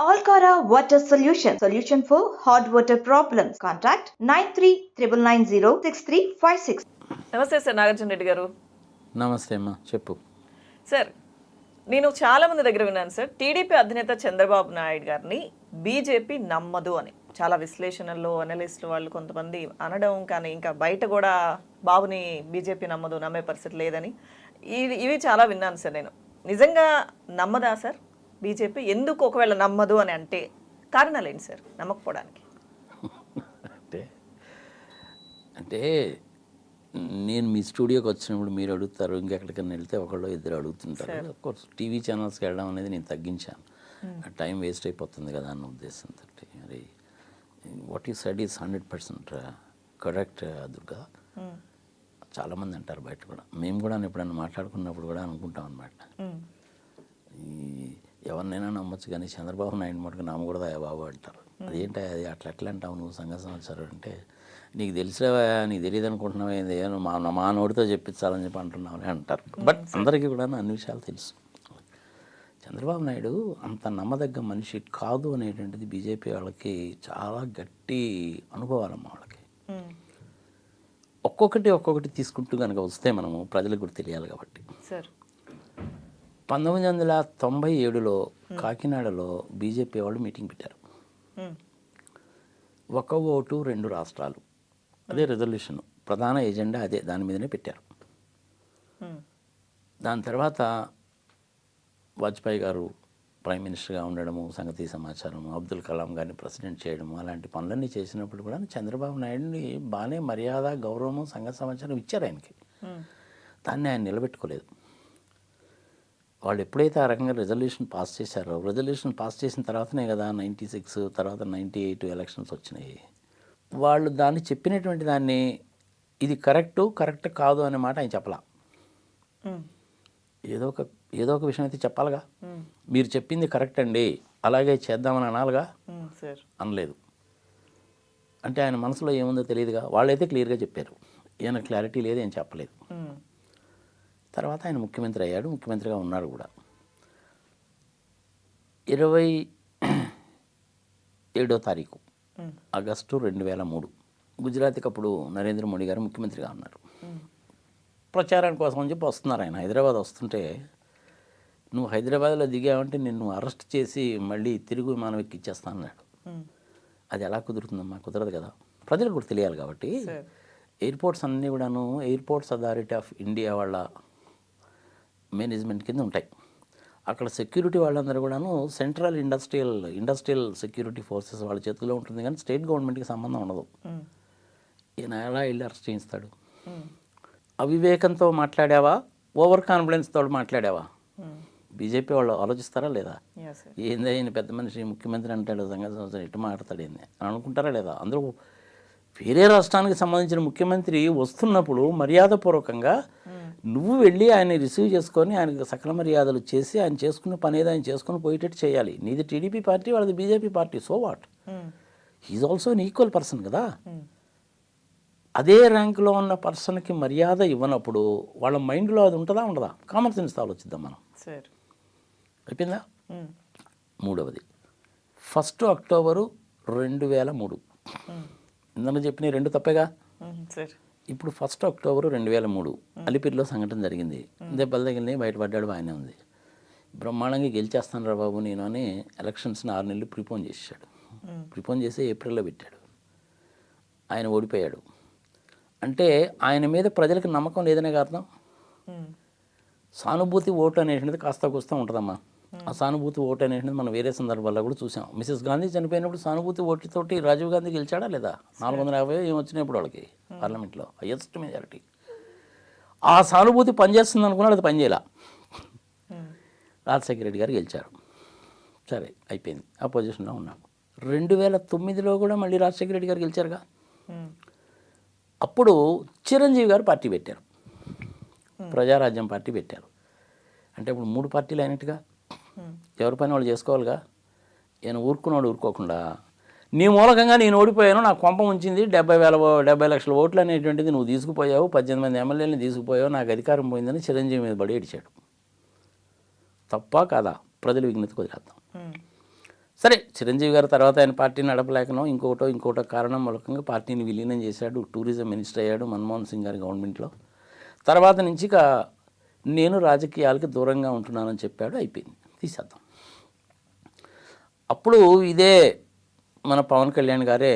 Alcara Water Solution for hot water problems. Contact 9399906356. నమస్తే sir Nagarjuna Reddy గారు. నమస్తే అమ్మా, చెప్పు. సార్, నేను చాలా మంది దగ్గర విన్నాను సార్, టీడీపీ అధినేత చంద్రబాబు నాయుడు గారిని బీజేపీ నమ్మదు అని. చాలా విశ్లేషణల్లో అనలిస్టులు వాళ్ళు కొంతమంది అనడం, కానీ ఇంకా బయట కూడా బాబుని బీజేపీ నమ్మదు, నమ్మే పరిస్థితి లేదని ఇవి చాలా విన్నాను సార్. నేను నిజంగా నమ్మదా సార్ బీజేపీ? ఎందుకు ఒకవేళ నమ్మదు అని అంటే కారణాలు ఏంటి సార్ నమ్మకపోవడానికి? అంటే నేను మీ స్టూడియోకి వచ్చినప్పుడు మీరు అడుగుతారు, ఇంకెక్కడికైనా వెళ్తే ఒకళ్ళు ఇద్దరు అడుగుతుంటారు. అఫ్కోర్స్ టీవీ ఛానల్స్కి వెళ్ళడం అనేది నేను తగ్గించాను. ఆ టైం వేస్ట్ అయిపోతుంది కదా అన్న ఉద్దేశంతో. మరి what you said is 100% correct Durga. చాలామంది అంటారు బయట కూడా, మేము కూడా ఎప్పుడైనా మాట్లాడుకున్నప్పుడు కూడా అనుకుంటాం అన్నమాట, ఎవరినైనా నమ్మొచ్చు కానీ చంద్రబాబు నాయుడు మటుకు నమ్మకూడదా బాబు అంటారు. అదేంటి అది అట్లా ఎట్లా అంటావు నువ్వు సంఘ సంవత్సరం అంటే, నీకు తెలిసినవా, నీకు తెలియదు అనుకుంటున్నావా, ఏంది మా నోటితో చెప్పించాలని చెప్పి అంటున్నావు అని అంటారు. బట్ అందరికీ కూడా అన్ని విషయాలు తెలుసు. చంద్రబాబు నాయుడు అంత నమ్మదగ్గ మనిషి కాదు అనేటువంటిది బీజేపీ వాళ్ళకి చాలా గట్టి అనుభవాలమ్మ వాళ్ళకి. ఒక్కొక్కటి తీసుకుంటూ కనుక వస్తే మనము ప్రజలకు కూడా తెలియాలి కాబట్టి. 1997లో కాకినాడలో బీజేపీ వాళ్ళు మీటింగ్ పెట్టారు. ఒక ఓటు 2 రాష్ట్రాలు, అదే రెజల్యూషన్, ప్రధాన ఎజెండా అదే, దాని మీదనే పెట్టారు. దాని తర్వాత వాజ్పేయి గారు ప్రైమ్ మినిస్టర్గా ఉండడము, సంగతి సమాచారము, అబ్దుల్ కలాం గారిని ప్రెసిడెంట్ చేయడము, అలాంటి పనులన్నీ చేసినప్పుడు కూడా చంద్రబాబు నాయుడిని బాగానే మర్యాద, గౌరవము, సంగ సమాచారం ఇచ్చారు ఆయనకి. దాన్ని ఆయన నిలబెట్టుకోలేదు. వాళ్ళు ఎప్పుడైతే ఆ రకంగా రెజల్యూషన్ పాస్ చేశారో, రెజల్యూషన్ పాస్ చేసిన తర్వాతనే కదా 96 తర్వాత 98 ఎలక్షన్స్ వచ్చినాయి. వాళ్ళు దాన్ని చెప్పినటువంటి దాన్ని ఇది కరెక్ట్ కాదు అనే మాట ఆయన చెప్పలా. ఏదో ఒక విషయం అయితే చెప్పాలిగా. మీరు చెప్పింది కరెక్ట్ అండి, అలాగే చేద్దామని అనాలిగా, అనలేదు. అంటే ఆయన మనసులో ఏముందో తెలియదుగా. వాళ్ళైతే క్లియర్గా చెప్పారు, ఈయన క్లారిటీ లేదు, ఏం చెప్పలేదు. తర్వాత ఆయన ముఖ్యమంత్రి అయ్యాడు, ముఖ్యమంత్రిగా ఉన్నాడు కూడా. 27వ తారీఖు ఆగస్టు 2003 గుజరాత్కి అప్పుడు నరేంద్ర మోడీ గారు ముఖ్యమంత్రిగా ఉన్నారు. ప్రచారం కోసం అని చెప్పి వస్తున్నారు ఆయన. హైదరాబాద్ వస్తుంటే, నువ్వు హైదరాబాద్లో దిగావంటే నిన్ను అరెస్ట్ చేసి మళ్ళీ తిరుగు విమానం ఎక్కిచ్చేస్తా అన్నాడు. అది ఎలా కుదురుతుందమ్మా? కుదరదు కదా. ప్రజలకు కూడా తెలియాలి కాబట్టి ఎయిర్పోర్ట్స్ అన్నీ కూడాను ఎయిర్పోర్ట్స్ అథారిటీ ఆఫ్ ఇండియా వాళ్ళ మేనేజ్మెంట్ కింద ఉంటాయి. అక్కడ సెక్యూరిటీ వాళ్ళందరూ కూడాను సెంట్రల్ ఇండస్ట్రియల్ సెక్యూరిటీ ఫోర్సెస్ వాళ్ళ చేతిలో ఉంటుంది, కానీ స్టేట్ గవర్నమెంట్కి సంబంధం ఉండదు. ఈయన ఎలా వెళ్ళి అరెస్ట్ చేయిస్తాడు? అవివేకంతో మాట్లాడావా, ఓవర్ కాన్ఫిడెన్స్తో మాట్లాడావా? బీజేపీ వాళ్ళు ఆలోచిస్తారా లేదా? ఏంది ఈయన పెద్ద మనిషి ముఖ్యమంత్రి అంటాడు, సంఘ సంవత్సరం ఎటు మాట్లాడతాడు ఏంది అని అనుకుంటారా లేదా? అందరూ వేరే రాష్ట్రానికి సంబంధించిన ముఖ్యమంత్రి వస్తున్నప్పుడు మర్యాదపూర్వకంగా నువ్వు వెళ్ళి ఆయన రిసీవ్ చేసుకొని ఆయనకు సకల మర్యాదలు చేసి ఆయన చేసుకున్న పని ఏదో ఆయన చేసుకొని పోయేటట్టు చేయాలి. నీది టీడీపీ పార్టీ, వాళ్ళది BJP party, so what? He's also an equal person కదా. అదే ర్యాంకులో ఉన్న పర్సన్కి మర్యాద ఇవ్వనప్పుడు వాళ్ళ మైండ్లో అది ఉంటుందా ఉండదా? కామన్ సెన్స్ ఆలోచిద్దాం మనం. అయిపోయిందా? మూడవది 1 అక్టోబరు 2003. ఇందులో చెప్పిన 2 తప్పేగా. ఇప్పుడు 1 అక్టోబరు 2003 అలిపిరిలో సంఘటన జరిగింది. దెబ్బలు తగిలినాయి, బయటపడ్డాడు, బాగానే ఉంది. బ్రహ్మాండంగా గెలిచేస్తాను రా బాబు నేను అని ఎలక్షన్స్ని 6 నెలలు ప్రిపోన్ చేశాడు. ప్రిపోన్ చేసి ఏప్రిల్లో పెట్టాడు. ఆయన ఓడిపోయాడు. అంటే ఆయన మీద ప్రజలకు నమ్మకం లేదనే అర్థం. సానుభూతి ఓటు అనేటువంటిది కాస్త కూస్తా ఉంటుందమ్మా. ఆ సానుభూతి ఓటు అనేటువంటిది మనం వేరే సందర్భాల్లో కూడా చూసాం. మిసెస్ గాంధీ చనిపోయినప్పుడు సానుభూతి ఓటుతోటి రాజీవ్ గాంధీ గెలిచాడా లేదా? 450 ఏం వచ్చినప్పుడు వాళ్ళకి పార్లమెంట్లో హైయెస్ట్ మెజారిటీ. ఆ సానుభూతి పనిచేస్తుంది అనుకున్నాడు, అది పనిచేయాల. రాజశేఖర రెడ్డి గారు గెలిచారు, సరే అయిపోయింది, ఆ పొజిషన్లో ఉన్నాం. 2009లో కూడా మళ్ళీ రాజశేఖర రెడ్డి గారు గెలిచారుగా. అప్పుడు చిరంజీవి గారు పార్టీ పెట్టారు, ప్రజారాజ్యం పార్టీ పెట్టారు. అంటే ఇప్పుడు 3 పార్టీలు అయినట్టుగా. ఎవరి పని వాళ్ళు చేసుకోవాలిగా. ఈయన ఊరుకున్నాడు, ఊరుకోకుండా నీ మూలకంగా నేను ఓడిపోయాను, నాకు కొంప ఉంచింది, 70 లక్షల ఓట్లు అనేటువంటిది నువ్వు తీసుకుపోయావు, 18 మంది ఎమ్మెల్యేలని తీసుకుపోయావు, నాకు అధికారం పోయిందని చిరంజీవి మీద పడి ఏడిచాడు. తప్పా కాదా? ప్రజల విజ్ఞతకు వదిలేద్దాం. సరే, చిరంజీవి గారు తర్వాత ఆయన పార్టీని నడపలేకనో ఇంకోటో కారణం మూలకంగా పార్టీని విలీనం చేశాడు, టూరిజం మినిస్టర్ అయ్యాడు మన్మోహన్ సింగ్ గారి గవర్నమెంట్లో. తర్వాత నుంచి ఇక నేను రాజకీయాలకి దూరంగా ఉంటున్నానని చెప్పాడు, అయిపోయింది, తీసేద్దాం. అప్పుడు ఇదే మన పవన్ కళ్యాణ్ గారే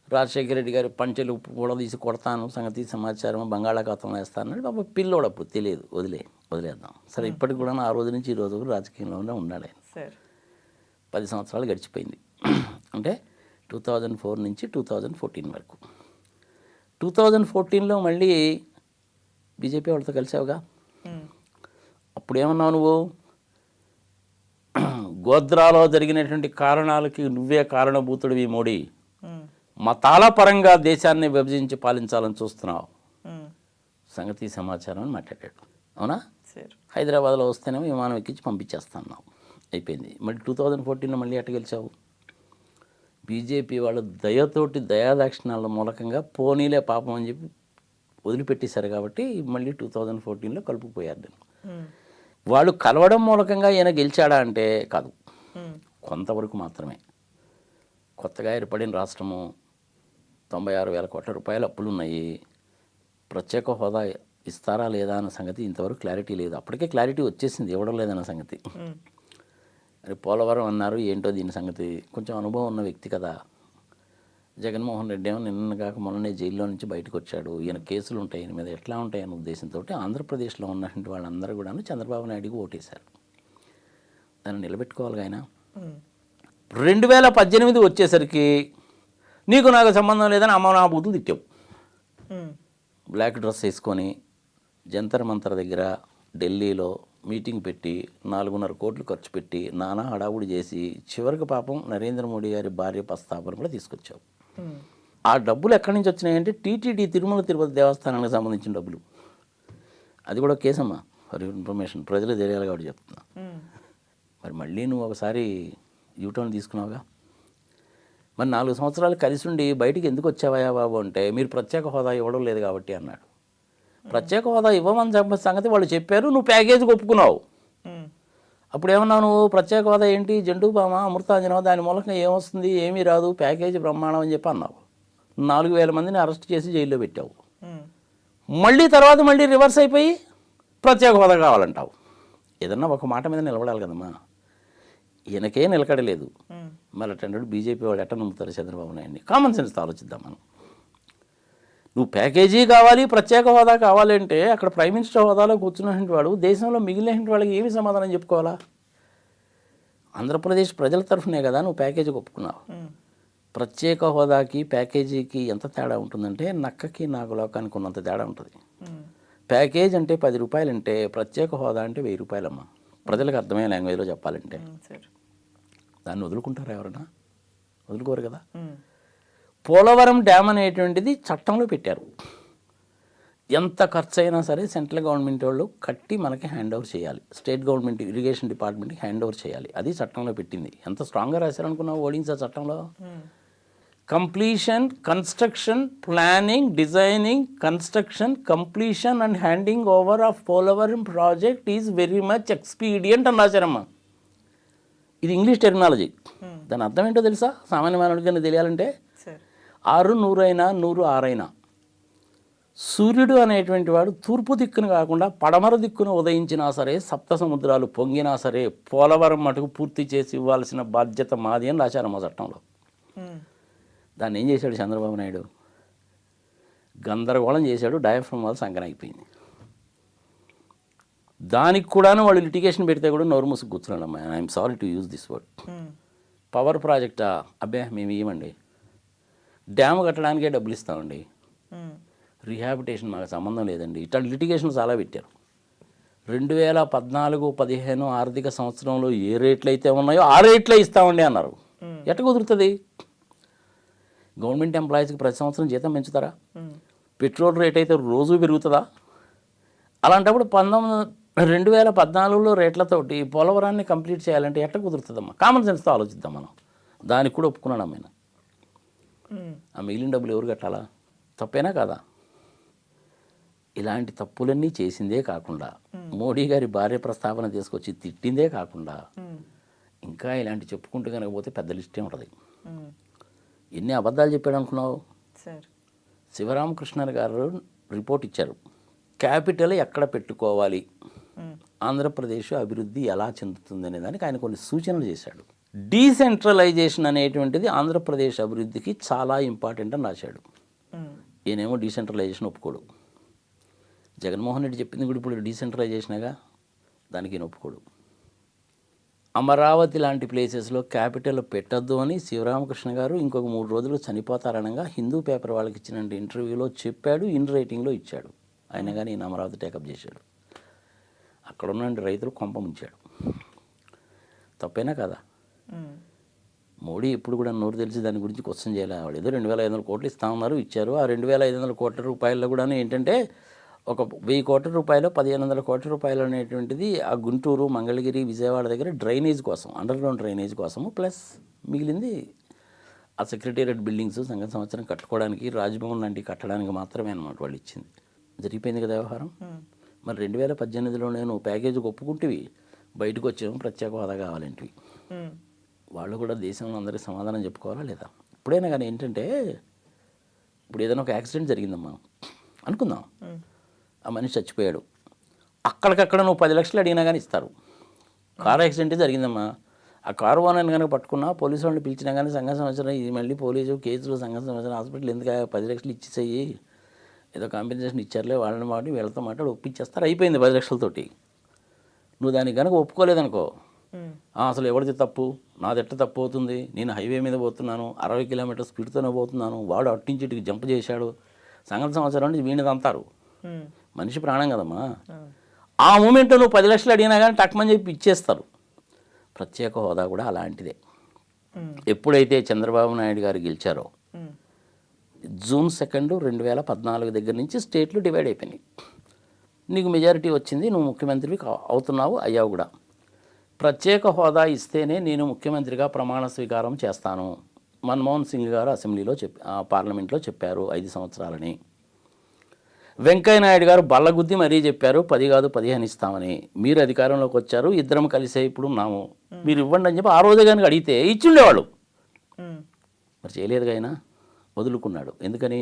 రాజశేఖర రెడ్డి గారి పంచెలు కూడా తీసి కొడతాను, సంగతి సమాచారం బంగాళాఖాతంలో వేస్తాను అన్నాడు. బాబా పిల్లోడు అప్పుడు తెలియదు, వదిలేద్దాం. సరే, ఇప్పటికి కూడా ఆ రోజు నుంచి ఈ రోజు రాజకీయంలోనే ఉన్నాడు ఆయన. 10 సంవత్సరాలు గడిచిపోయింది. అంటే 2004 నుంచి 2014 వరకు. 2014లో మళ్ళీ బీజేపీ వాళ్ళతో కలిసావుగా. అప్పుడు ఏమన్నావు నువ్వు? గోద్రాలో జరిగినటువంటి కారణాలకి నువ్వే కారణభూతుడివి మోడీ, మతాల పరంగా దేశాన్ని విభజించి పాలించాలని చూస్తున్నావు, సంగతి సమాచారం అని మాట్లాడాడు. అవునా? హైదరాబాద్లో వస్తేనేమో విమానం ఎక్కించి పంపించేస్తున్నావు, అయిపోయింది. మళ్ళీ 2014లో మళ్ళీ ఎట్ట గెలిచావు? బీజేపీ వాళ్ళు దయతోటి దయాదాక్షిణాల మూలకంగా పోనీలే పాపం అని చెప్పి వదిలిపెట్టేశారు కాబట్టి మళ్ళీ 2014లో కలుపుకుపోయారు. నేను వాళ్ళు కలవడం మూలకంగా ఈయన గెలిచాడా అంటే కాదు, కొంతవరకు మాత్రమే. కొత్తగా ఏర్పడిన రాష్ట్రము, 96,000 కోట్ల రూపాయల అప్పులు ఉన్నాయి, ప్రత్యేక హోదా ఇస్తారా లేదా అన్న సంగతి ఇంతవరకు క్లారిటీ లేదు. అప్పటికే క్లారిటీ వచ్చేసింది, ఇవ్వడం లేదన్న సంగతి. మరి పోలవరం అన్నారు, ఏంటో దీని సంగతి. కొంచెం అనుభవం ఉన్న వ్యక్తి కదా జగన్మోహన్ రెడ్డి, ఏమో నిన్నగాక మొన్ననే జైల్లో నుంచి బయటకు వచ్చాడు. ఈయన కేసులు ఉంటాయి, ఈయన మీద ఎట్లా ఉంటాయన్న ఉద్దేశంతో ఆంధ్రప్రదేశ్లో ఉన్నటువంటి వాళ్ళందరూ కూడా చంద్రబాబు నాయుడుకి ఓటేశారు. దాన్ని నిలబెట్టుకోవాలి. ఆయన 2018 వచ్చేసరికి నీకు నాకు సంబంధం లేదని అమ్మ నా బూతులు తిట్టావు. బ్లాక్ డ్రెస్ వేసుకొని జంతర్ మంతర్ దగ్గర ఢిల్లీలో మీటింగ్ పెట్టి 4.5 కోట్లు ఖర్చు పెట్టి నానా హడావుడి చేసి చివరికి పాపం నరేంద్ర మోడీ గారి భార్య ప్రస్తావన కూడా తీసుకొచ్చావు. ఆ డబ్బులు ఎక్కడి నుంచి వచ్చినాయంటే టీటీడీ తిరుమల తిరుపతి దేవస్థానానికి సంబంధించిన డబ్బులు. అది కూడా కేసమ్మా, ఫర్ ఇన్ఫర్మేషన్, ప్రజలు తెలియాలి కాబట్టి చెప్తున్నా. మరి మళ్ళీ నువ్వు ఒకసారి యూటర్న్ తీసుకున్నావుగా. మరి 4 సంవత్సరాలు కలిసి ఉండి బయటికి ఎందుకు వచ్చావా బాబు అంటే మీరు ప్రత్యేక హోదా ఇవ్వడం లేదు కాబట్టి అన్నాడు. ప్రత్యేక హోదా ఇవ్వమని చెప్పిన సంగతి వాళ్ళు చెప్పారు, నువ్వు ప్యాకేజీకి ఒప్పుకున్నావు. అప్పుడు ఏమన్నావు నువ్వు? ప్రత్యేక హోదా ఏంటి, జండు బామ అమృతాంజనం, దాని మూలకంగా ఏమొస్తుంది, ఏమీ రాదు, ప్యాకేజీ బ్రహ్మాండం అని చెప్పి అన్నావు. 4,000 మందిని అరెస్ట్ చేసి జైల్లో పెట్టావు. మళ్ళీ తర్వాత మళ్ళీ రివర్స్ అయిపోయి ప్రత్యేక హోదా కావాలంటావు. ఏదన్నా ఒక మాట మీద నిలబడాలి కదమ్మా. ఈయనకే నిలకడలేదు, మరి అటెండెడ్ బీజేపీ వాళ్ళు ఎట్ట నమ్ముతారు చంద్రబాబు నాయుడిని? కామన్ సెన్స్తో ఆలోచిద్దాం మనం. నువ్వు ప్యాకేజీ కావాలి, ప్రత్యేక హోదా కావాలి అంటే అక్కడ ప్రైమ్ మినిస్టర్ హోదాలో కూర్చున్నటువంటి వాడు దేశంలో మిగిలిన వాళ్ళకి ఏమి సమాధానం చెప్పుకోవాలా? ఆంధ్రప్రదేశ్ ప్రజల తరఫునే కదా నువ్వు ప్యాకేజీకి ఒప్పుకున్నావు. ప్రత్యేక హోదాకి ప్యాకేజీకి ఎంత తేడా ఉంటుందంటే నక్కకి నాగలోకానికి ఉన్నంత తేడా ఉంటుంది. ప్యాకేజ్ అంటే 10 రూపాయలు అంటే ప్రత్యేక హోదా అంటే 1000 రూపాయలమ్మా. ప్రజలకు అర్థమయ్యే లాంగ్వేజ్లో చెప్పాలంటే దాన్ని వదులుకుంటారా ఎవరైనా? వదులుకోరు కదా. పోలవరం డ్యామ్ అనేటువంటిది చట్టంలో పెట్టారు. ఎంత ఖర్చు అయినా సరే సెంట్రల్ గవర్నమెంట్ వాళ్ళు కట్టి మనకి హ్యాండ్ ఓవర్ చేయాలి, స్టేట్ గవర్నమెంట్ ఇరిగేషన్ డిపార్ట్మెంట్కి హ్యాండ్ ఓవర్ చేయాలి. అది చట్టంలో పెట్టింది. ఎంత స్ట్రాంగ్గా రాశారనుకున్నావు ఓడించా చట్టంలో? Completion, construction, planning, designing, construction, completion and handing over of Polavaram project is very much expedient అని రాశారమ్మా. ఇది ఇంగ్లీష్ టెర్మినాలజీ. దాని అర్థం ఏంటో తెలుసా సామాన్య మానవుడికి తెలియాలంటే? 6 100 అయినా 100 6 అయినా సూర్యుడు అనేటువంటి వాడు తూర్పు దిక్కును కాకుండా పడమర దిక్కును ఉదయించినా సరే, సప్త సముద్రాలు పొంగినా సరే పోలవరం మటుకు పూర్తి చేసి ఇవ్వాల్సిన బాధ్యత మాది అని రాశారమ్మా చట్టంలో. దాన్ని ఏం చేశాడు చంద్రబాబు నాయుడు? గందరగోళం చేశాడు. డయాఫ్రమ్ వల్ల సంకనాగిపోయింది. దానికి కూడాను వాళ్ళు లిటిగేషన్ పెడితే కూడా నోరు మూసుకు కూర్చున్నాడు. అమ్మా, I'm sorry to use this word. Power ప్రాజెక్టా? అబ్బే మేము ఇవ్వమండి. డ్యామ్ కట్టడానికే డబ్బులు ఇస్తామండి, రీహాబిటేషన్ మాకు సంబంధం లేదండి. ఇట్లాంటి లిటిగేషన్ చాలా పెట్టారు. 2014-15 ఆర్థిక సంవత్సరంలో ఏ రేట్లు అయితే ఉన్నాయో ఆ రేట్లే ఇస్తామండి అన్నారు. ఎట్ట కుదురుతుంది? గవర్నమెంట్ ఎంప్లాయీస్కి ప్రతి సంవత్సరం జీతం పెంచుతారా? పెట్రోల్ రేట్ అయితే రోజు పెరుగుతుందా? అలాంటప్పుడు 2014లో రేట్లతోటి పోలవరాన్ని కంప్లీట్ చేయాలంటే ఎట్ట కుదురుతుందమ్మా? కామన్ సెన్స్తో ఆలోచిద్దాం మనం. దానికి కూడా ఒప్పుకున్నాడు అమ్మాయిన. ఆ మిగిలిన డబ్బులు ఎవరు కట్టాలా? తప్పేనా కాదా? ఇలాంటి తప్పులన్నీ చేసిందే కాకుండా మోడీ గారి భార్య ప్రస్తావన తీసుకొచ్చి తిట్టిందే కాకుండా ఇంకా ఇలాంటి చెప్పుకుంటూ కనుక పోతే పెద్ద లిస్టే ఉంటుంది. ఎన్ని అబద్ధాలు చెప్పాడు అనుకున్నావు? సార్ శివరామకృష్ణ గారు రిపోర్ట్ ఇచ్చారు, క్యాపిటల్ ఎక్కడ పెట్టుకోవాలి, ఆంధ్రప్రదేశ్ అభివృద్ధి ఎలా చెందుతుంది అనే దానికి ఆయన కొన్ని సూచనలు చేశాడు. డీసెంట్రలైజేషన్ అనేటువంటిది ఆంధ్రప్రదేశ్ అభివృద్ధికి చాలా ఇంపార్టెంట్ అని రాశాడు. ఈయనేమో డీసెంట్రలైజేషన్ ఒప్పుకోడు. జగన్మోహన్ రెడ్డి చెప్పింది కూడా ఇప్పుడు డీసెంట్రలైజేషన్గా, దానికి ఈయన ఒప్పుకోడు. అమరావతి లాంటి ప్లేసెస్లో క్యాపిటల్ పెట్టద్దు అని శివరామకృష్ణ గారు ఇంకొక 3 రోజులు చనిపోతారనగా హిందూ పేపర్ వాళ్ళకి ఇచ్చిన ఇంటర్వ్యూలో చెప్పాడు, ఇన్ రైటింగ్లో ఇచ్చాడు. ఆయన కానీ ఈయన అమరావతి టేకప్ చేశాడు. అక్కడ ఉన్న రైతులు కొంప ముంచాడు. తప్పైనా కదా? మోడీ ఎప్పుడు కూడా నోరు తెలిసి దాని గురించి క్వశ్చన్ చేయాలి. వాళ్ళు ఏదో 2,500 కోట్లు ఇస్తామన్నారు, ఇచ్చారు. ఆ 2,500 కోట్ల రూపాయల్లో కూడా ఏంటంటే ఒక 1,000 కోట్ల రూపాయలు 1,500 కోట్ల రూపాయలు అనేటువంటిది ఆ గుంటూరు, మంగళగిరి, విజయవాడ దగ్గర డ్రైనేజ్ కోసం, అండర్ గ్రౌండ్ డ్రైనేజ్ కోసము, ప్లస్ మిగిలింది ఆ సెక్రటేరియట్ బిల్డింగ్స్ సంఘ సంవత్సరం కట్టుకోవడానికి, రాజ్భవన్ లాంటివి కట్టడానికి మాత్రమే అన్నమాట వాళ్ళు ఇచ్చింది. జరిగిపోయింది కదా వ్యవహారం. మరి 2018లో నేను ప్యాకేజీకి ఒప్పుకుంటేవి, బయటకు వచ్చాము ప్రత్యేక హోదా కావాలంటివి. వాళ్ళు కూడా దేశంలో అందరికీ సమాధానం చెప్పుకోవాలా లేదా? ఇప్పుడైనా కానీ ఏంటంటే, ఇప్పుడు ఏదైనా ఒక యాక్సిడెంట్ జరిగిందమ్మా అనుకుందాం, ఆ మనిషి చచ్చిపోయాడు, అక్కడికక్కడ నువ్వు 10 లక్షలు అడిగినా కానీ ఇస్తారు. కారు యాక్సిడెంటే జరిగిందమ్మా, ఆ కారు ఓనర్ని కనుక పట్టుకున్నా, పోలీసు వాళ్ళని పిలిచినా కానీ సంఘ సంవత్సరం ఇది మళ్ళీ పోలీసు కేసులు, సంఘ సంవత్సరం హాస్పిటల్ ఎందుకు 10 లక్షలు ఇచ్చేసేయి, ఏదో కాంపెన్సేషన్ ఇచ్చారులే వాళ్ళని మాట వీళ్ళతో మాట్లాడి ఒప్పించేస్తారు, అయిపోయింది 10 లక్షలతోటి. నువ్వు దానికి కనుక ఒప్పుకోలేదనుకో, అసలు ఎవరిది తప్పు, నాది ఎట్ట తప్పు అవుతుంది, నేను హైవే మీద పోతున్నాను, 60 కిలోమీటర్ స్పీడ్తోనే పోతున్నాను, వాడు అట్టించి ఇటుకి జంప్ చేశాడు, సంఘ సంవత్సరం నుంచి వీణది అంటారు. మనిషి ప్రాణం కదమ్మా. ఆ మూమెంట్లో నువ్వు 10 లక్షలు అడిగినా కానీ టక్మని చెప్పి ఇచ్చేస్తారు. ప్రత్యేక హోదా కూడా అలాంటిదే. ఎప్పుడైతే చంద్రబాబు నాయుడు గారు గెలిచారో జూన్ 2, 2014 దగ్గర నుంచి స్టేట్లు డివైడ్ అయిపోయినాయి. నీకు మెజారిటీ వచ్చింది, నువ్వు ముఖ్యమంత్రివి అవుతున్నావు, అయ్యావు కూడా. ప్రత్యేక హోదా ఇస్తేనే నేను ముఖ్యమంత్రిగా ప్రమాణ స్వీకారం చేస్తాను. మన్మోహన్ సింగ్ గారు అసెంబ్లీలో పార్లమెంట్లో చెప్పారు 5 సంవత్సరాలని. వెంకయ్య నాయుడు గారు బల్లగుద్ది మరీ చెప్పారు 10 కాదు 15 ఇస్తామని. మీరు అధికారంలోకి వచ్చారు, ఇద్దరం కలిసే ఇప్పుడు ఉన్నాము, మీరు ఇవ్వండి అని చెప్పి ఆ రోజే కనుక అడిగితే ఇచ్చిండేవాళ్ళు. మరి చేయలేదు, ఆయన వదులుకున్నాడు. ఎందుకని?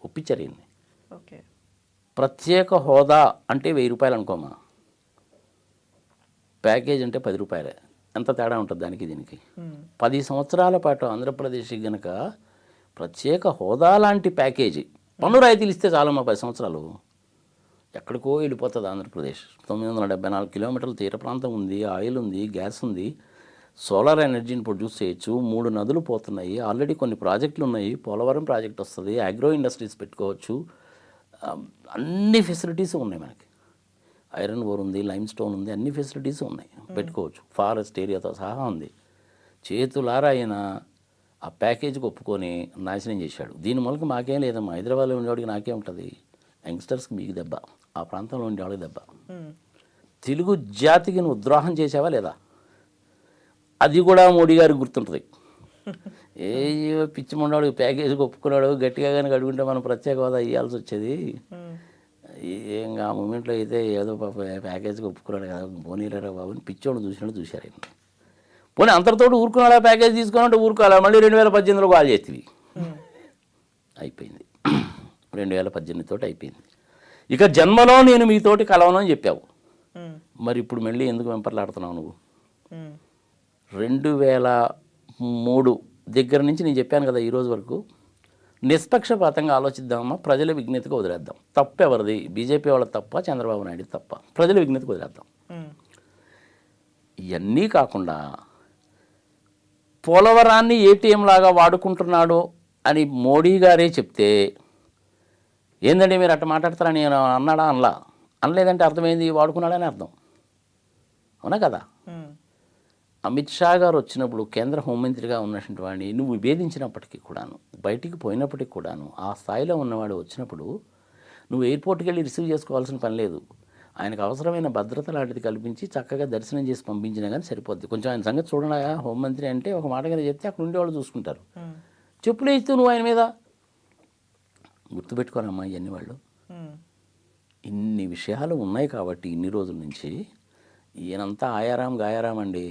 ఒప్పించారు ఈయన్ని. ప్రత్యేక హోదా అంటే 1000 రూపాయలు అనుకోమా, ప్యాకేజ్ అంటే 10 రూపాయలే. ఎంత తేడా ఉంటుంది దానికి దీనికి? 10 సంవత్సరాల పాటు ఆంధ్రప్రదేశ్కి కనుక ప్రత్యేక హోదా లాంటి ప్యాకేజీ, పన్ను రాయితీలు ఇస్తే చాలమ్మా 10 సంవత్సరాలు. ఎక్కడికో వెళ్ళిపోతుంది ఆంధ్రప్రదేశ్. 974 కిలోమీటర్ల తీర ప్రాంతం ఉంది, ఆయిల్ ఉంది, గ్యాస్ ఉంది, సోలార్ ఎనర్జీని ప్రొడ్యూస్ చేయొచ్చు, 3 నదులు పోతున్నాయి, ఆల్రెడీ కొన్ని ప్రాజెక్టులు ఉన్నాయి, పోలవరం ప్రాజెక్ట్ వస్తుంది, అగ్రో ఇండస్ట్రీస్ పెట్టుకోవచ్చు, అన్ని ఫెసిలిటీస్ ఉన్నాయి మనకి. ఐరన్ ఓర్ ఉంది, లైమ్ స్టోన్ ఉంది, అన్ని ఫెసిలిటీస్ ఉన్నాయి, పెట్టుకోవచ్చు, ఫారెస్ట్ ఏరియాతో సహా ఉంది. చేతులారా ఆయన ఆ ప్యాకేజీకి ఒప్పుకొని నాశనం చేశాడు. దీని మూలక మాకేం లేదమ్మా, హైదరాబాద్లో ఉండేవాడికి నాకే ఉంటుంది, యంగ్స్టర్స్కి మీకు దెబ్బ, ఆ ప్రాంతంలో ఉండేవాడికి దెబ్బ. తెలుగు జాతికి నువ్వు ద్రోహం చేసావా లేదా? అది కూడా మోడీ గారికి గుర్తుంటుంది. ఏ పిచ్చి మొండాడు ప్యాకేజీకి ఒప్పుకున్నాడు, గట్టిగా కానీ అడుగుంటే మనం ప్రత్యేక హోదా ఇవ్వాల్సి వచ్చేది. ఇంకా ఆ మూమెంట్లో అయితే ఏదో పాప ప్యాకేజీకి ఒప్పుకున్నాడు కదా, పోనీలేరా బాబు అని పిచ్చోడు చూసినట్టు చూశారు ఆయన. పోనీ అంతటితో ఊరుకున్నాడా, ప్యాకేజ్ తీసుకున్నట్టు ఊరుకోవాలా, మళ్ళీ 2018లో కాల్ చేస్తుంది. అయిపోయింది, 2018 తోటి అయిపోయింది. ఇక జన్మలో నేను మీతోటి కలవను అని చెప్పావు. మరి ఇప్పుడు మళ్ళీ ఎందుకు వెంపర్లాడుతున్నావు నువ్వు? 2003 దగ్గర నుంచి నేను చెప్పాను కదా, ఈరోజు వరకు నిష్పక్షపాతంగా ఆలోచిద్దామమ్మా, ప్రజల విజ్ఞతకు వదిలేద్దాం. తప్పు ఎవరిది? బీజేపీ వాళ్ళ తప్ప, చంద్రబాబు నాయుడు తప్ప? ప్రజల విజ్ఞతకు వదిలేద్దాం. ఇవన్నీ కాకుండా పోలవరాన్ని ఏటీఎం లాగా వాడుకుంటున్నాడు అని మోడీ గారే చెప్తే ఏందండి మీరు అట్లా మాట్లాడతారని అన్నాడా? అనలేదంటే అర్థమైంది, వాడుకున్నాడని అర్థం. అవునా కదా? అమిత్ షా గారు వచ్చినప్పుడు కేంద్ర హోంమంత్రిగా ఉన్నటువంటి వాడిని నువ్వు విభేదించినప్పటికీ కూడాను, బయటికి పోయినప్పటికీ కూడాను, ఆ స్థాయిలో ఉన్నవాడు వచ్చినప్పుడు నువ్వు ఎయిర్పోర్ట్కి వెళ్ళి రిసీవ్ చేసుకోవాల్సిన పని లేదు. ఆయనకు అవసరమైన భద్రత లాంటిది కల్పించి చక్కగా దర్శనం చేసి పంపించినా కానీ సరిపోద్ది. కొంచెం ఆయన సంగతి చూడడా, హోంమంత్రి అంటే ఒక మాట కింద చెప్తే అక్కడ ఉండేవాళ్ళు చూసుకుంటారు. చెప్పులు వేస్తూ నువ్వు ఆయన మీద గుర్తుపెట్టుకోనమ్మా ఇవన్నీ వాళ్ళు. ఇన్ని విషయాలు ఉన్నాయి కాబట్టి ఇన్ని రోజుల నుంచి ఈయనంతా ఆయారాం గాయారాం అండి,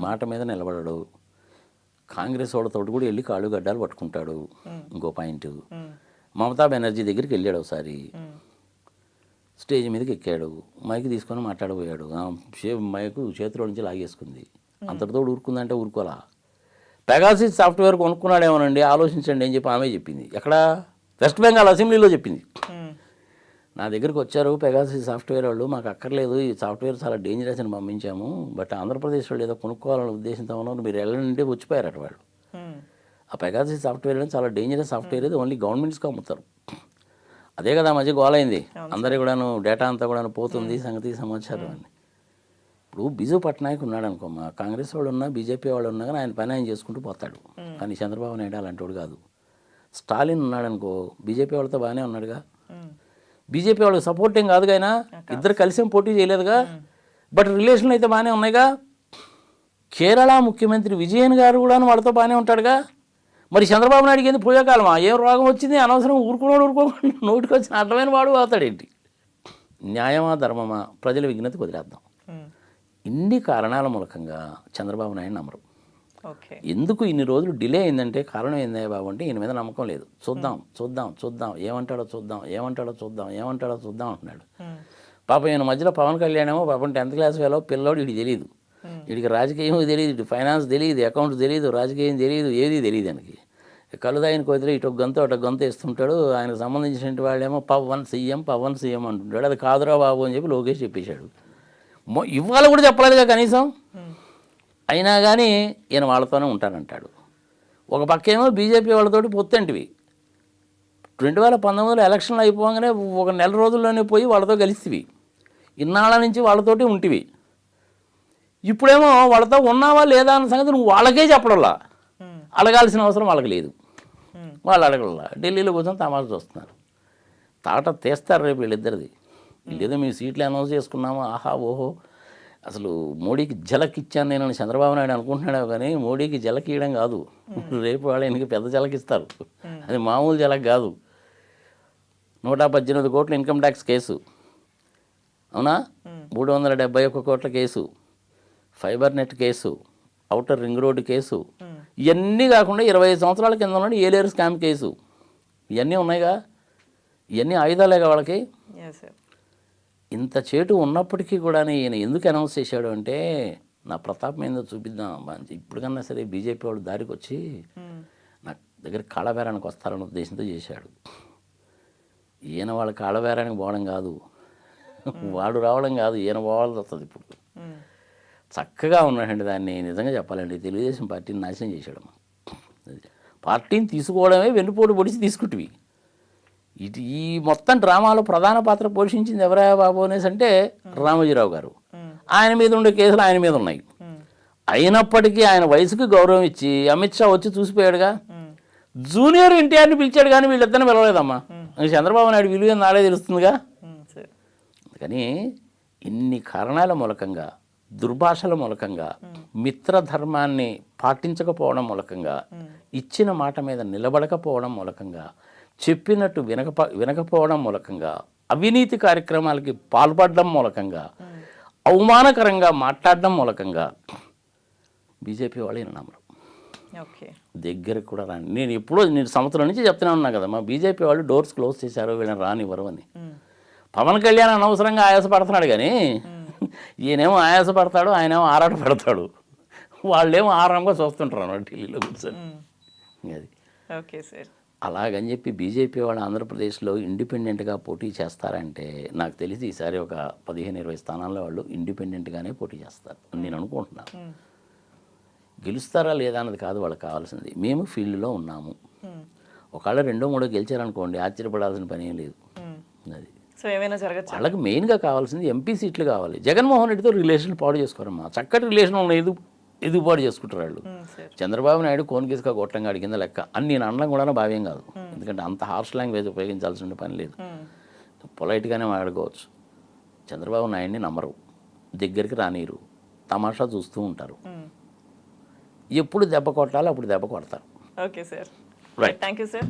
మాట మీద నిలబడడు. కాంగ్రెస్ వాళ్ళతో కూడా వెళ్ళి కాళ్ళు గడ్డాలు పట్టుకుంటాడు. ఇంకో పాయింట్, మమతా బెనర్జీ దగ్గరికి వెళ్ళాడు ఒకసారి, స్టేజ్ మీదకి ఎక్కాడు, మైక్ తీసుకొని మాట్లాడబోయాడు, మైకు చేతిలో నుంచి లాగేసుకుంది. అంతటితో ఊరుకుందంటే ఊరుకోలా. పెగాసిస్ సాఫ్ట్వేర్ కొనుక్కున్నాడేమోనండి, ఆలోచించండి అని చెప్పి ఆమె చెప్పింది. ఎక్కడ? వెస్ట్ బెంగాల్ అసెంబ్లీలో చెప్పింది. నా దగ్గరికి వచ్చారు పెగాసిస్ సాఫ్ట్వేర్ వాళ్ళు, మాకు అక్కర్లేదు, ఈ సాఫ్ట్వేర్ చాలా డేంజరస్ అని పంపించాము, బట్ ఆంధ్రప్రదేశ్ వాళ్ళు ఏదో కొనుక్కోవాలనే ఉద్దేశంతో ఉన్నారు, మీరు వెళ్ళండి వచ్చిపోయారట వాళ్ళు. ఆ పెగాసిస్ సాఫ్ట్వేర్ అని చాలా డేంజరస్ సాఫ్ట్వేర్, ఇది ఓన్లీ గవర్నమెంట్స్కి అమ్ముతారు. అదే కదా మధ్య గోలైంది, అందరి కూడాను డేటా అంతా కూడా పోతుంది, సంగతి సమాచారం అని. ఇప్పుడు బిజు పట్నాయక్ ఉన్నాడు అనుకో, మా కాంగ్రెస్ వాళ్ళు ఉన్నా బీజేపీ వాళ్ళు ఉన్నా కానీ ఆయన పని ఆయన చేసుకుంటూ పోతాడు. కానీ చంద్రబాబు నాయుడు అలాంటి వాడు కాదు. స్టాలిన్ ఉన్నాడు అనుకో, బీజేపీ వాళ్ళతో బాగానే ఉన్నాడుగా, బీజేపీ వాళ్ళకి సపోర్ట్ ఏం కాదుగా, ఆయన ఇద్దరు కలిసి పోటీ చేయలేదుగా, బట్ రిలేషన్లు అయితే బాగానే ఉన్నాయిగా. కేరళ ముఖ్యమంత్రి విజయన్ గారు కూడా వాళ్ళతో బాగానే ఉంటాడుగా. మరి చంద్రబాబు నాయుడుకి ఏంది పూజాకాలమా, ఏం రోగం వచ్చింది, అనవసరం ఊరుకోకుండా నోటికి వచ్చిన అడ్డమైన వాడు అవుతాడేంటి? న్యాయమా ధర్మమా, ప్రజల విజ్ఞతకు వదిలేద్దాం. ఇన్ని కారణాల మూలకంగా చంద్రబాబు నాయుడు నమ్మరు. ఎందుకు ఇన్ని రోజులు డిలే అయిందంటే కారణం ఏందయ్య బాబు అంటే ఈయన మీద నమ్మకం లేదు. చూద్దాం చూద్దాం చూద్దాం, ఏమంటాడో చూద్దాం, ఏమంటాడో చూద్దాం, ఏమంటాడో చూద్దాం అంటున్నాడు. పాపం ఈయన మధ్యలో పవన్ కళ్యాణ్ ఏమో పాపం 10th క్లాస్ వేలో పిల్లోడు, వీడికి తెలియదు, వీడికి రాజకీయం తెలియదు, ఇటు ఫైనాన్స్ తెలియదు, అకౌంట్స్ తెలియదు, రాజకీయం తెలియదు, ఏది తెలియదు ఆయనకి. కలుదాయన కొద్దిగా ఇటు గంత అటు గంత ఇస్తుంటాడు. ఆయనకు సంబంధించిన వాళ్ళేమో పవన్ సీఎం అంటుంటాడు. అది కాదురా బాబు అని చెప్పి లోకేష్ చెప్పేశాడు. ఇవాళ కూడా చెప్పలేదుగా కనీసం. అయినా కానీ ఈయన వాళ్ళతోనే ఉంటానంటాడు. ఒక పక్కేమో బీజేపీ వాళ్ళతోటి పొత్తంటివి. 2019 ఎలక్షన్లు అయిపోగానే ఒక నెల రోజుల్లోనే పోయి వాళ్ళతో కలిసివి. ఇన్నాళ్ళ నుంచి వాళ్ళతోటి ఉంటివి. ఇప్పుడేమో వాళ్ళతో ఉన్నావా లేదా అన్న సంగతి నువ్వు వాళ్ళకే చెప్పడంలా. అడగాల్సిన అవసరం వాళ్ళకి లేదు, వాళ్ళు అడగలా. ఢిల్లీలో కూర్చొని తమాషా చూస్తున్నారు. తాట తీస్తారు రేపు వీళ్ళిద్దరిది. వీళ్ళేదో మీ సీట్లు అనౌన్స్ చేసుకున్నాము, ఆహా ఓహో, అసలు మోడీకి జలక్ ఇచ్చాను నేను చంద్రబాబు నాయుడు అనుకుంటున్నాడు. కానీ మోడీకి జలక్ ఇవ్వడం కాదు, రేపు వాళ్ళు ఆయనకి పెద్ద జలక్ ఇస్తారు. అది మామూలు జలక్ కాదు. 118 కోట్ల ఇన్కమ్ ట్యాక్స్ కేసు, అవునా, 371 కోట్ల case, fibre net case, outer ring road case, ఇవన్నీ కాకుండా 25 సంవత్సరాల కింద ఉన్న ఏలేరు స్కామ్ కేసు, ఇవన్నీ ఉన్నాయిగా. ఇవన్నీ ఆయుధాలేగా వాళ్ళకి. ఇంత చేటు ఉన్నప్పటికీ కూడా ఈయన ఎందుకు అనౌన్స్ చేశాడు అంటే, నా ప్రతాపం ఏందో చూపిద్దాం, ఇప్పటికన్నా సరే బీజేపీ వాళ్ళు దారికి వచ్చి నా దగ్గర కాళ్ళబేరానికి వస్తారన్న ఉద్దేశంతో చేశాడు. ఈయన వాళ్ళ కాళ్ళబేరానికి పోవడం కాదు, వాడు రావడం కాదు, ఈయన పోవాల్సి వస్తుంది. ఇప్పుడు చక్కగా ఉన్నాడండి. దాన్ని నిజంగా చెప్పాలండి, తెలుగుదేశం పార్టీని నాశనం చేశాడు. పార్టీని తీసుకోవడమే వెన్నుపోటు పొడిచి తీసుకుంటువి. ఇటు ఈ మొత్తం డ్రామాలో ప్రధాన పాత్ర పోషించింది ఎవరా బాబు అనేసి అంటే రామోజీరావు గారు. ఆయన మీద ఉండే కేసులు ఆయన మీద ఉన్నాయి. అయినప్పటికీ ఆయన వయసుకు గౌరవం ఇచ్చి అమిత్ షా వచ్చి చూసిపోయాడుగా. జూనియర్ ఎన్టీఆర్ని పిలిచాడు కానీ వీళ్ళిద్దరిని పిలవలేదమ్మా. చంద్రబాబు నాయుడు విలువ నాడే తెలుస్తుందిగా. కానీ ఇన్ని కారణాల మూలకంగా, దుర్భాషల మూలకంగా, మిత్రధర్మాన్ని పాటించకపోవడం మూలకంగా, ఇచ్చిన మాట మీద నిలబడకపోవడం మూలకంగా, చెప్పినట్టు వినకపోవడం మూలకంగా, అవినీతి కార్యక్రమాలకి పాల్పడడం మూలకంగా, అవమానకరంగా మాట్లాడడం మూలకంగా బీజేపీ వాళ్ళు ఈయన నమ్మరు. దగ్గరకు కూడా రాని. నేను సంవత్సరం నుంచి చెప్తూనే ఉన్నా కదా, మా బీజేపీ వాళ్ళు డోర్స్ క్లోజ్ చేశారు, వీళ్ళని రానివ్వరు అని. పవన్ కళ్యాణ్ అనవసరంగా ఆయాసపడుతున్నాడు కానీ ఈయనేమో ఆయాసపడతాడు, ఆయనేమో ఆరాట పడతాడు. వాళ్ళేమో ఆరాంగా చూస్తుంటారు అన్నమాట ఢిల్లీలో కూర్చొని. అది ఓకే సార్. అలాగని చెప్పి బీజేపీ వాళ్ళు ఆంధ్రప్రదేశ్లో ఇండిపెండెంట్గా పోటీ చేస్తారంటే నాకు తెలిసి ఈసారి ఒక 15-20 స్థానాల్లో వాళ్ళు ఇండిపెండెంట్గానే పోటీ చేస్తారు అని నేను అనుకుంటున్నాను. గెలుస్తారా లేదా అన్నది కాదు వాళ్ళకి కావాల్సింది. మేము ఫీల్డ్లో ఉన్నాము. ఒకవేళ 2-3 గెలిచారనుకోండి, ఆశ్చర్యపడాల్సిన పని ఏం లేదు. అది సో ఏమైనా జరగచ్చు. వాళ్ళకి మెయిన్గా కావాల్సింది ఎంపీ సీట్లు కావాలి. జగన్మోహన్ రెడ్డితో రిలేషన్ పాడు చేసుకోరమ్మా. చక్కటి రిలేషన్ ఉన్న ఎదుగుబాటు చేసుకుంటారు వాళ్ళు. చంద్రబాబు నాయుడు కోన్కేసుగా గొట్టంగా అడిగిందా లెక్క అని నేను అనడం కూడా భావ్యం కాదు. ఎందుకంటే అంత హార్ష్ లాంగ్వేజ్ ఉపయోగించాల్సిన పని లేదు, పొలైట్గానే మాట్లాడుకోవచ్చు. చంద్రబాబు నాయుడిని నమ్మరు, దగ్గరికి రానిరు, తమాషా చూస్తూ ఉంటారు. ఎప్పుడు దెబ్బ కొట్టాలో అప్పుడు దెబ్బ కొడతారు. Okay sir, right, thank you sir.